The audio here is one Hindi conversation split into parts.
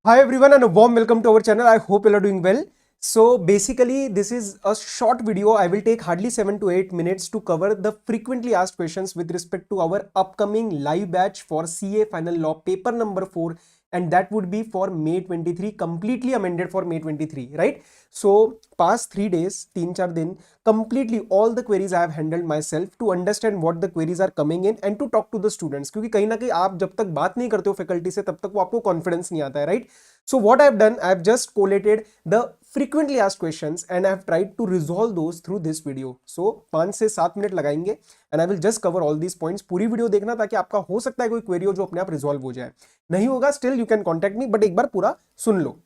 Hi everyone and a warm welcome to our channel. I hope you are doing well. So basically this is a short video. I will take hardly 7 to 8 minutes to cover the frequently asked questions with respect to our upcoming live batch for CA Final Law paper number 4, and that would be for May 23, completely amended for May 23, right? So past 3 days, 3-4 दिन, completely all the queries I have handled myself to understand what the queries are coming in and to talk to the students, क्योंकि कहीं ना कहीं आप जब तक बात नहीं करते हो फैकल्टी से तब तक वो आपको कॉन्फिडेंस नहीं आता है, right? So what I've done, I've just collated the frequently asked questions and I've tried to resolve those through this video. So 5 से 7 मिनट लगाएंगे and I will just cover all these points. पूरी वीडियो देखना ताकि आपका हो सकता है कोई क्वेरी हो जो अपने आप रिजॉल्व हो जाए, नहीं होगा still you can contact me, but एक बार पूरा सुन लो.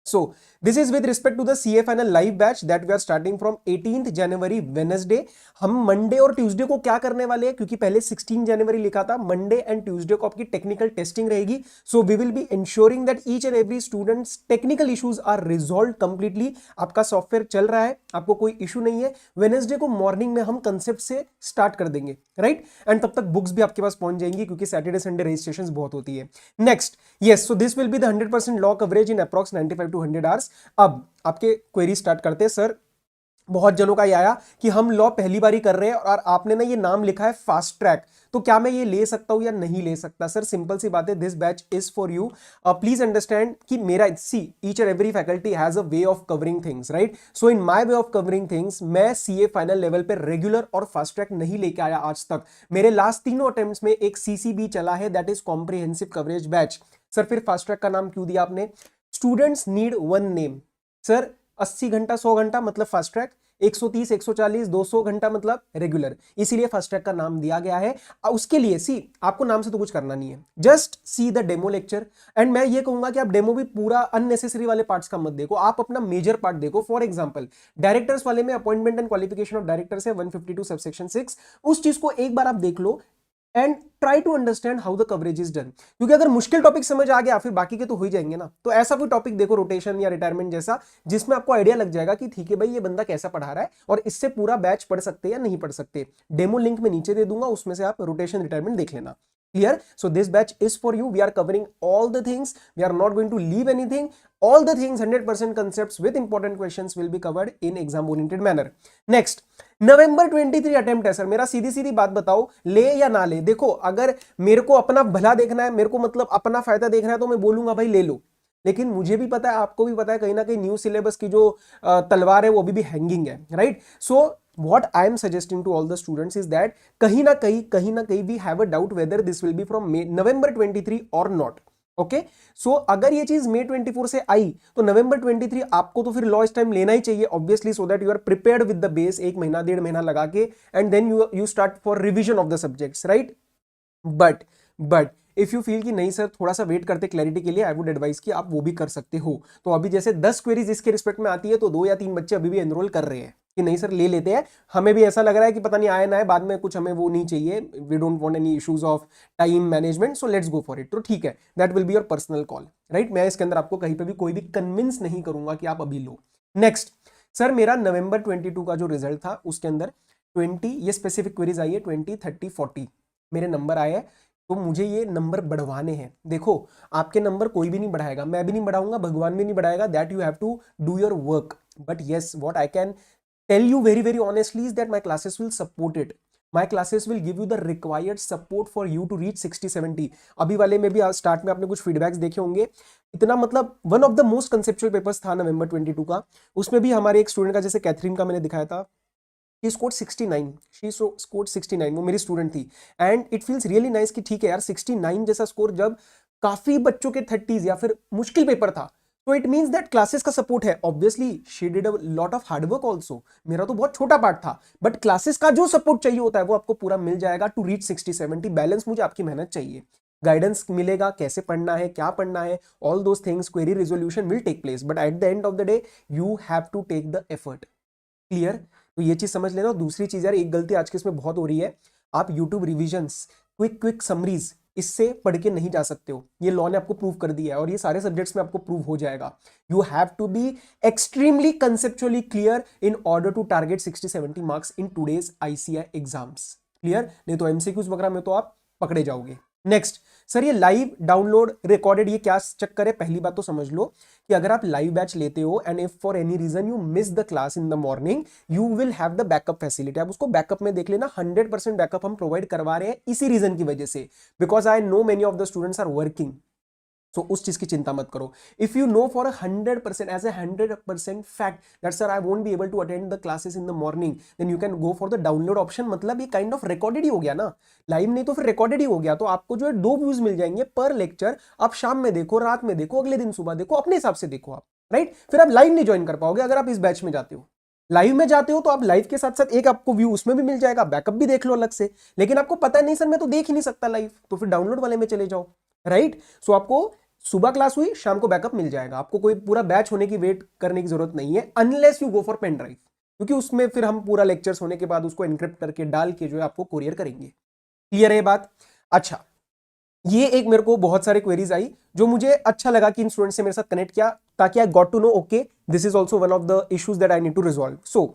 So this is with respect to the CA final live batch that we are starting from 18th January Wednesday. हम मंडे और ट्यूसडे को क्या करने वाले हैं, क्योंकि पहले 16 जनवरी लिखा था, मंडे एंड ट्यूसडे को आपकी टेक्निकल टेस्टिंग रहेगी. So we will be ensuring that each and every students technical issues are resolve completely. आपका सॉफ्टवेयर चल रहा है, आपको कोई इशू नहीं है. वेडनेसडे को मॉर्निंग में हम कंसेप्ट से स्टार्ट कर देंगे, राइट? एंड तब तक बुक्स भी आपके पास पहुंच जाएंगी क्योंकि सैटरडे संडे रजिस्ट्रेशन बहुत होती है. Next, yes, so this will be the 100% law coverage in approx 95 to 100 hours. अब आपके क्वेरी स्टार्ट करते हैं. सर, बहुत जनों का ये आया कि हम लॉ पहली बार ही कर रहे हैं और आपने ना ये नाम लिखा है फास्ट ट्रैक, तो क्या मैं ये ले सकता हूं या नहीं ले सकता? सर सिंपल सी बात है, this batch is for you. Please understand कि मेरा see each and every faculty has a way of covering things, right? So in my way of covering things, मैं सीए फाइनल लेवल पे रेगुलर और फास्ट ट्रैक नहीं लेके आया आज तक. मेरे लास्ट तीनों अटेम्प्ट्स में एक सीसीबी चला है, that is comprehensive coverage batch. Sir फिर फास्ट ट्रैक का नाम क्यों दिया आपने? Students need one name. Sir 80 घंटा 100 घंटा मतलब फास्ट ट्रैक, 130 140 200 घंटा मतलब रेगुलर, इसीलिए फास्ट ट्रैक का नाम दिया गया है. उसके लिए सी आपको नाम से तो कुछ करना नहीं है, just see the demo lecture. And मैं ये कहूंगा कि आप डेमो भी पूरा अननेसेसरी वाले पार्ट्स का मत देखो, आप अपना मेजर पार्ट देखो. फॉर एग्जांपल डायरेक्टर्स वाले में appointment and qualification of directors है 152 सबसेक्शन 6, उस चीज को एक बार आप देख लो and try to understand how the coverage is done. क्योंकि अगर मुश्किल टॉपिक समझ आ गया फिर बाकी के तो हो ही जाएंगे ना. तो ऐसा कोई टॉपिक देखो, रोटेशन या रिटायरमेंट जैसा, जिसमें आपको आइडिया लग जाएगा कि ठीक है भाई ये बंदा कैसा पढ़ा रहा है और इससे पूरा बैच पढ़ सकते हैं या नहीं पढ़ सकते. डेमो लिंक में नीचे दे दूंगा, उसमें से आप रोटेशन रिटायरमेंट देख लेना. Clear? So this batch is for you. We are covering all the things. We are not going to leave anything. All the things, 100% concepts with important questions will be covered in exam oriented manner. Next, November 23 attempt है. सर मेरा सीधी सीधी बात बताओ, ले या ना ले? देखो, अगर मेरे को अपना भला देखना है, मेरे को मतलब अपना फायदा देखना है, तो मैं बोलूंगा भाई ले लो. लेकिन मुझे भी पता है, आपको भी पता है, कहीं ना कहीं न्यू सिलेबस की जो तलवार है वो अभी भी हैंगिंग है, right? So what I am suggesting to all the students is that कहीं ना कहीं we have a doubt whether this will be from November 23 or not. Okay, सो अगर ये चीज May 24 से आई तो November 23 आपको तो फिर लॉ इस टाइम लेना ही चाहिए obviously, so that you are prepared with the base, 1 महीना 1.5 महीना लगा के, and then you start for revision of the subjects, right? But if you feel कि नहीं सर थोड़ा सा वेट करते क्लैरिटी के लिए, आई वुड एडवाइस कि आप वो भी कर सकते हो. तो अभी जैसे 10 क्वेरीज इसके रिस्पेक्ट में आती है तो 2 या 3 बच्चे अभी भी एनरोल कर रहे हैं कि नहीं सर ले लेते हैं. हमें भी ऐसा लग रहा है कि पता नहीं आए ना है, बाद में कुछ हमें वो नहीं चाहिए, we don't want any issues of time management, so let's go for it. तो ठीक है, that will be your personal call, right? मैं इसके अंदर आपको कहीं पे भी कोई भी कन्विंस नहीं करूंगा कि आप अभी लो. नेक्स्ट, सर मेरा नवंबर 22 का जो रिजल्ट था उसके अंदर 20 ये स्पेसिफिक क्वेरीज आई है, 20 30 40 मेरे नंबर आए हैं, तो मुझे ये नंबर बढ़वाने हैं. देखो, आपके नंबर कोई भी नहीं बढ़ाएगा, मैं भी नहीं बढ़ाऊंगा, भगवान भी नहीं बढ़ाएगा, that you have to do your work. But yes, what I can tell you very honestly is that my classes will support it. My classes will give you the required support for you to reach 60-70. अभी वाले में भी स्टार्ट में आपने कुछ फीडबैक्स देखे होंगे. इतना मतलब one of the most conceptual papers था नवंबर 22 का. उसमें भी हमारे एक स्टूडेंट का, जैसे कैथरीन का मैंने दिखाया था, she scored 69. She scored 69. वो मेरी स्टूडेंट थी. And it feels really nice कि ठीक है यार, 69 जैसा स्कोर जब काफी बच्चों के 30s या फिर मुश्किल पेपर था, तो इट मींस दैट क्लासेस का सपोर्ट है. Obviously she did a lot of hard work also. मेरा तो बहुत छोटा पार्ट था, बट क्लासेस का जो सपोर्ट चाहिए होता है वो आपको पूरा मिल जाएगा टू रीच 60-70. बैलेंस मुझे आपकी मेहनत चाहिए, गाइडेंस मिलेगा, कैसे पढ़ना है, क्या पढ़ना है, all those things, query resolution will take place, but at the end of the day you have to take the effort. Clear? तो ये चीज समझ लेना. दूसरी चीज यार, एक गलती आज के इसमें बहुत हो रही है, आप यूट्यूब रिविजन्स, क्विक समरीज इससे पढ़ के नहीं जा सकते हो. ये लॉ ने आपको प्रूव कर दिया है और ये सारे सब्जेक्ट्स में आपको प्रूव हो जाएगा. You have to be extremely conceptually clear in order to target 60-70 marks in today's ICI exams. Clear? नहीं तो एमसीक्यूज वगैरह में तो आप पकड़े जाओगे. नेक्स्ट सर ये लाइव डाउनलोड रिकॉर्डेड ये क्या चक्कर है? पहली बात तो समझ लो कि अगर आप लाइव बैच लेते हो and if for any reason you miss the class in the morning, you will have the backup facility. आप उसको बैकअप में देख लेना, 100% बैकअप हम प्रोवाइड करवा रहे हैं इसी रीजन की वजह से, because I know many of the students are working. So उस चीज की चिंता मत करो। If you know for 100% as a 100% fact that sir I won't be able to attend the classes in the morning, then you can go for the download option. मतलब ये काइंड ऑफ रिकॉर्डेड ही हो गया ना, लाइव नहीं तो फिर रिकॉर्डेड ही हो गया। तो आपको जो है 2 व्यूज मिल जाएंगे पर लेक्चर। आप शाम में देखो, रात में देखो, अगले दिन सुबह देखो, अपने हिसाब से देखो आप, राइट। फिर आप लाइव नहीं ज्वाइन कर पाओगे अगर आप इस बैच में जाते हो। लाइव में जाते हो तो आप लाइव के साथ साथ एक आपको व्यू उसमें भी मिल जाएगा, बैकअप भी देख लो अलग से। लेकिन आपको पता नहीं सर मैं तो देख ही नहीं सकता लाइव, तो फिर डाउनलोड वाले में चले जाओ, राइट। सो आपको सुबह क्लास हुई, शाम को बैकअप मिल जाएगा। आपको कोई पूरा बैच होने की वेट करने की जरूरत नहीं है, unless you go for pen drive, क्योंकि उसमें फिर हम पूरा लेक्चर्स होने के बाद उसको एनक्रिप्ट करके डाल के जो है आपको कोरियर करेंगे। क्लियर है ये बात? अच्छा, ये एक मेरे को बहुत सारे क्वेरीज आई जो मुझे अच्छा लगा कि इन स्टूडेंट से मेरे साथ कनेक्ट किया, ताकि I got to know okay this is also one of the issues that I need to resolve. So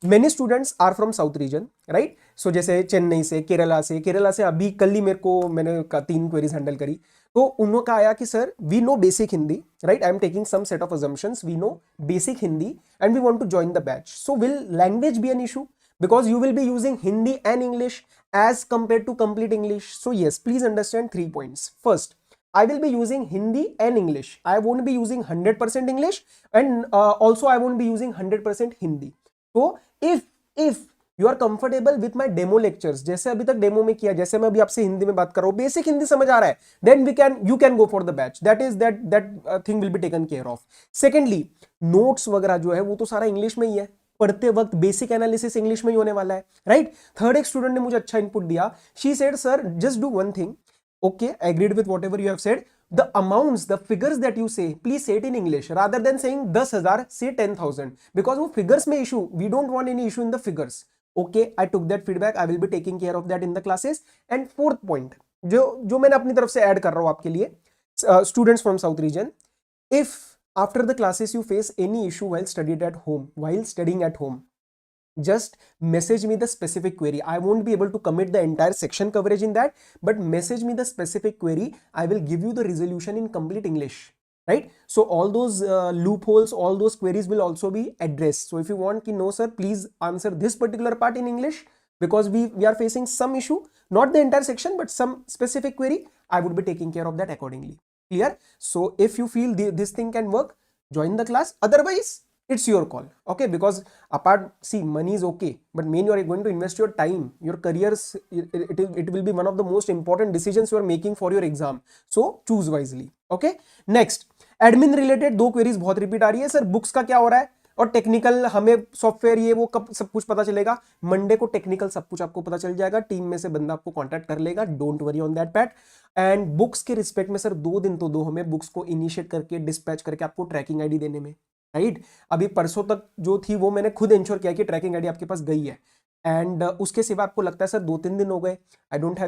many students are from south region, right. So जैसे चेन्नई से, केरला से अभी कल ही मैंने 3 क्वेरीज हैंडल करी। तो उन्होंने कहा आया कि sir we know basic Hindi, right, I am taking some set of assumptions, we know basic Hindi and we want to join the batch. So will language be an issue? Because you will be using Hindi and English as compared to complete English. So yes, please understand 3 points. First, I will be using Hindi and English. I won't be using 100% English, and also I won't be using 100% Hindi. So if you are comfortable with my demo lectures, जैसे अभी तक डेमो में किया, जैसे मैं अभी आपसे हिंदी में बात कर रहा हूँ, बेसिक हिंदी समझ आ रहा है, then you can go for the batch. That thing will be taken care of. Secondly, notes वगैरह जो है वो तो सारा इंग्लिश में ही है, पढ़ते वक्त बेसिक एनालिसिस इंग्लिश में ही होने वाला है, राइट। थर्ड, एक स्टूडेंट ने मुझे अच्छा इनपुट दिया, she said sir just do one thing, okay I agreed with whatever you have said, the amounts, the figures that you say, please say it in English rather than saying 10,000 से 10,000, बिकॉज वो फिगर्स में issue, we don't want any issue in the figures. Okay, I took that feedback, I will be taking care of that in the classes. And fourth point जो मैंने अपनी तरफ से ऐड कर रहा हूं आपके लिए, students from south reason, if after the classes you face any issue while studying at home, just message me the specific query. I won't be able to commit the entire section coverage in that, but message me the specific query. I will give you the resolution in complete English, right? So all those loopholes, all those queries will also be addressed. So if you want ki no sir, please answer this particular part in English, because we are facing some issue, not the entire section but some specific query, I would be taking care of that accordingly. Clear? So if you feel this thing can work, join the class. Otherwise it's your call, okay? Because apart, see, money is okay, but main you are going to invest your time, your careers, it will be one of the most important decisions you are making for your exam. So choose wisely, okay? Next, admin related 2 queries बहुत रिपीट आ रही है, सर बुक्स का क्या हो रहा है और टेक्निकल हमें सॉफ्टवेयर ये वो कब सब कुछ पता चलेगा? मंडे को टेक्निकल सब कुछ आपको पता चल जाएगा, टीम में से बंदा आपको कांटेक्ट कर लेगा, don't worry on that PAT. And books के रिस्पेक्ट में सर 2 दिन तो दो हमें बुक्स को इनिशिएट करके डिस्पैच करके आपको ट्रैकिंग आईडी देने में, राइट। अभी परसों तक जो थी वो मैंने खुद इंश्योर किया कि ट्रैकिंग आईडी आपके पास गई है। एंड उसके सिवा आपको लगता है सर 2-3 दिन हो गए, I don't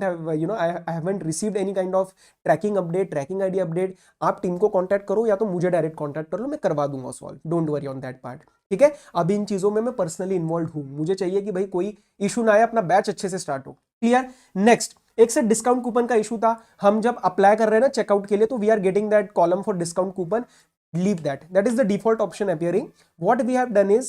have you know I haven't received any kind of tracking update, tracking ID update, आप टीम को कांटेक्ट करो या तो मुझे डायरेक्ट कांटेक्ट कर लो, मैं करवा दूंगा solve, don't worry on that part, ठीक है। अभी इन चीजों में मैं पर्सनली इन्वॉल्व हूं, मुझे चाहिए कि भाई कोई इशू ना आए, अपना बैच अच्छे से स्टार्ट हो। क्लियर? नेक्स्ट, एक से डिस्काउंट कूपन का इशू था, हम जब अप्लाई कर रहे हैं ना चेकआउट के लिए, तो we are getting that column for discount coupon, leave that is the default option appearing. What we have done is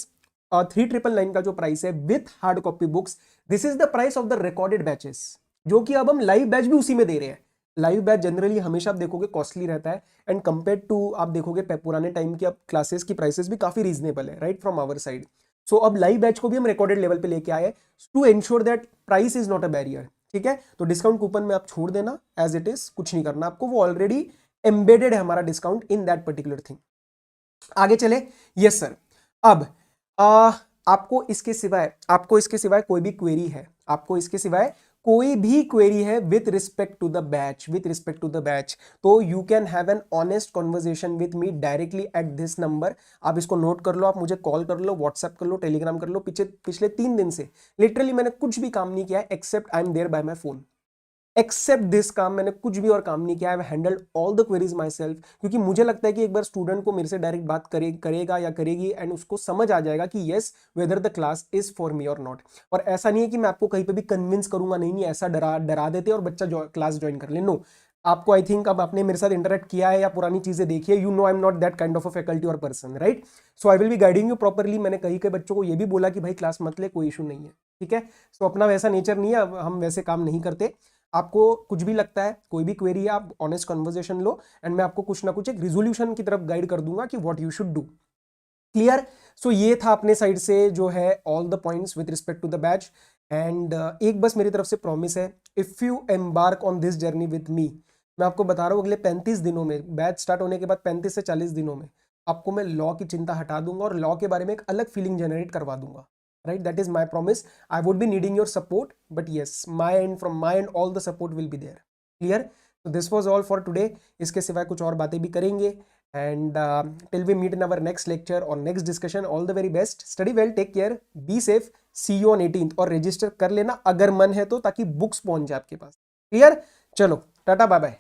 3,999 का जो प्राइस है with hard copy books, this is the price of the recorded batches, जो कि अब हम लाइव बैच भी उसी में दे रहे हैं। लाइव बैच जनरली हमेशा आप देखोगे कॉस्टली रहता है, एंड कंपेयर टू आप देखोगे पुराने टाइम की अब क्लासेस की प्राइसेस भी काफी रीजनेबल है, राइट, फ्रॉम आवर साइड। सो अब लाइव बैच को भी हम रिकॉर्डेड लेवल पे लेके आए to ensure that price is not a barrier, ठीक है। तो डिस्काउंट कूपन में आप छोड़ देना एज इट इज, कुछ नहीं करना आपको, वो ऑलरेडी एम्बेडेड है हमारा discount in that particular thing. आगे चले, यस सर। अब आपको इसके सिवाय कोई भी क्वेरी है, आपको इसके सिवाय कोई भी क्वेरी है with respect to the batch, तो you can have an honest conversation with me directly at this number. आप इसको नोट कर लो, आप मुझे कॉल कर लो, व्हाट्सएप कर लो, टेलीग्राम कर लो। पिछले 3 दिन से लिटरली मैंने कुछ भी काम नहीं किया है except I am there by my phone, except this काम मैंने कुछ भी और काम नहीं किया, I handled all the queries myself, क्योंकि मुझे लगता है कि एक बार स्टूडेंट को मेरे से डायरेक्ट बात करेगा या करेगी एंड उसको समझ आ जाएगा कि yes whether the class is for me और नॉट। और ऐसा नहीं है कि मैं आपको कहीं पे भी कन्विंस करूंगा, नहीं नहीं ऐसा डरा देते और बच्चा क्लास ज्वाइन कर ले, नो। आपको आई थिंक अब आपने मेरे साथ इंटरेक्ट किया है या पुरानी चीजें देखी है, you know I am not that kind of a faculty और person, right. So I will be guiding you properly. मैंने कई कई बच्चों को ये भी बोला कि भाई क्लास मत ले, कोई इशू नहीं है, ठीक है। सो अपना वैसा नेचर नहीं है, हम वैसे काम नहीं करते। आपको कुछ भी लगता है, कोई भी क्वेरी है, आप ऑनेस्ट कन्वर्सेशन लो एंड मैं आपको कुछ ना कुछ एक रिजोल्यूशन की तरफ गाइड कर दूंगा कि what you should do. Clear. So ये था अपने साइड से जो है all the points with respect to the batch. And एक बस मेरी तरफ से प्रॉमिस है, if you embark on this journey with me, मैं आपको बता रहा हूँ अगले 35 दिनों में, बैच स्टार्ट होने के बाद 35 से 40 दिनों में आपको मैं लॉ की चिंता हटा दूंगा और लॉ के बारे में एक अलग फीलिंग जनरेट करवा दूंगा, right. That is my promise. I would be needing your support, but yes my end from my end all the support will be there. Clear. तो this was all for today. इसके सिवाय कुछ और बातें भी करेंगे। And till we meet in our next lecture or next discussion, all the very best. Study well, take care, be safe. See you on 18th और रजिस्टर कर लेना अगर मन है तो, ताकि बुक्स पहुंच जाए आपके पास। क्लियर। चलो टाटा बाय बाय।